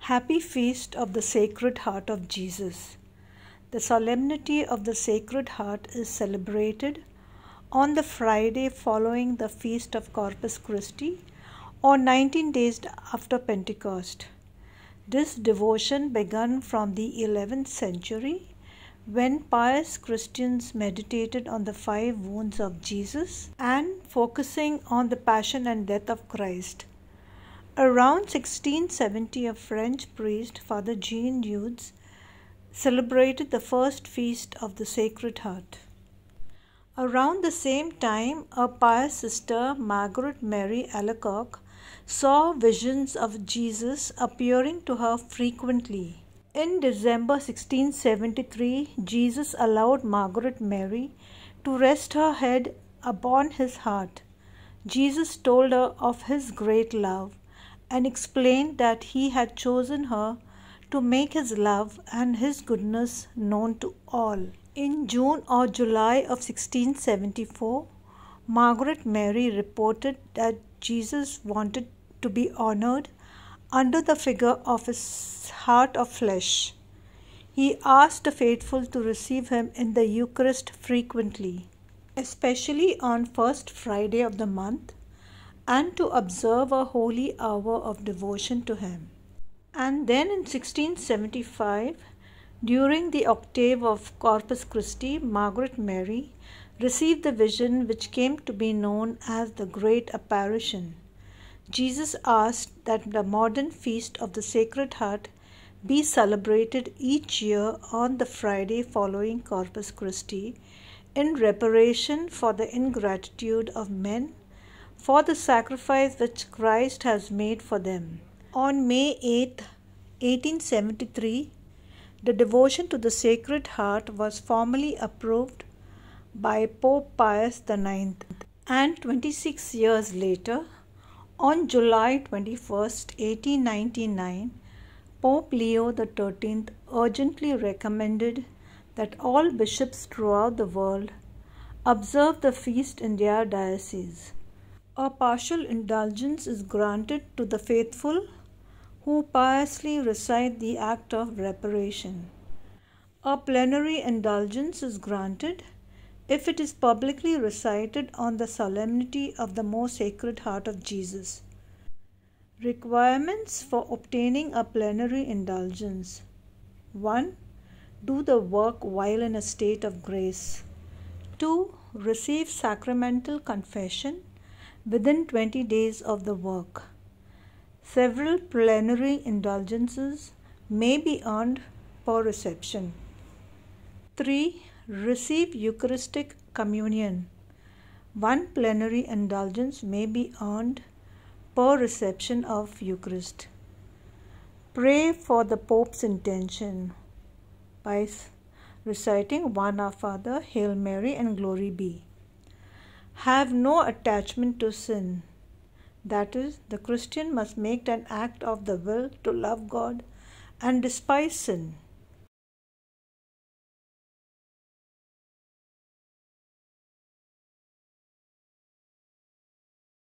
Happy Feast of the Sacred Heart of Jesus. The Solemnity of the Sacred Heart is celebrated on the Friday following the Feast of Corpus Christi, or 19 days after Pentecost. This devotion began from the 11th century when pious Christians meditated on the 5 wounds of Jesus and focusing on the passion and death of Christ. Around 1670, a French priest, Father Jean Eudes, celebrated the first feast of the Sacred Heart. Around the same time, a pious sister, Margaret Mary Alacoque, saw visions of Jesus appearing to her frequently. In December 1673, Jesus allowed Margaret Mary to rest her head upon his heart. Jesus told her of his great love and explained that he had chosen her to make his love and his goodness known to all. In June or July of 1674, Margaret Mary reported that Jesus wanted to be honored under the figure of his heart of flesh. He asked the faithful to receive him in the Eucharist frequently, especially on first Friday of the month, and to observe a holy hour of devotion to him. And then in 1675, during the octave of Corpus Christi, Margaret Mary received the vision which came to be known as the Great Apparition. Jesus asked that the modern Feast of the Sacred Heart be celebrated each year on the Friday following Corpus Christi in reparation for the ingratitude of men for the sacrifice which Christ has made for them. On May 8, 1873, the devotion to the Sacred Heart was formally approved by Pope Pius IX, and 26 years later, on July 21, 1899, Pope Leo XIII urgently recommended that all bishops throughout the world observe the feast in their diocese. A partial indulgence is granted to the faithful who piously recite the act of reparation. A plenary indulgence is granted if it is publicly recited on the Solemnity of the Most Sacred Heart of Jesus. Requirements for obtaining a plenary indulgence: 1. Do the work while in a state of grace. 2. Receive sacramental confession within 20 days of the work. Several plenary indulgences may be earned per reception. 3. Receive Eucharistic communion. 1 plenary indulgence may be earned per reception of Eucharist. Pray for the Pope's intention by reciting 1 Our Father, Hail Mary, and Glory Be. Have no attachment to sin. That is, the Christian must make an act of the will to love God and despise sin.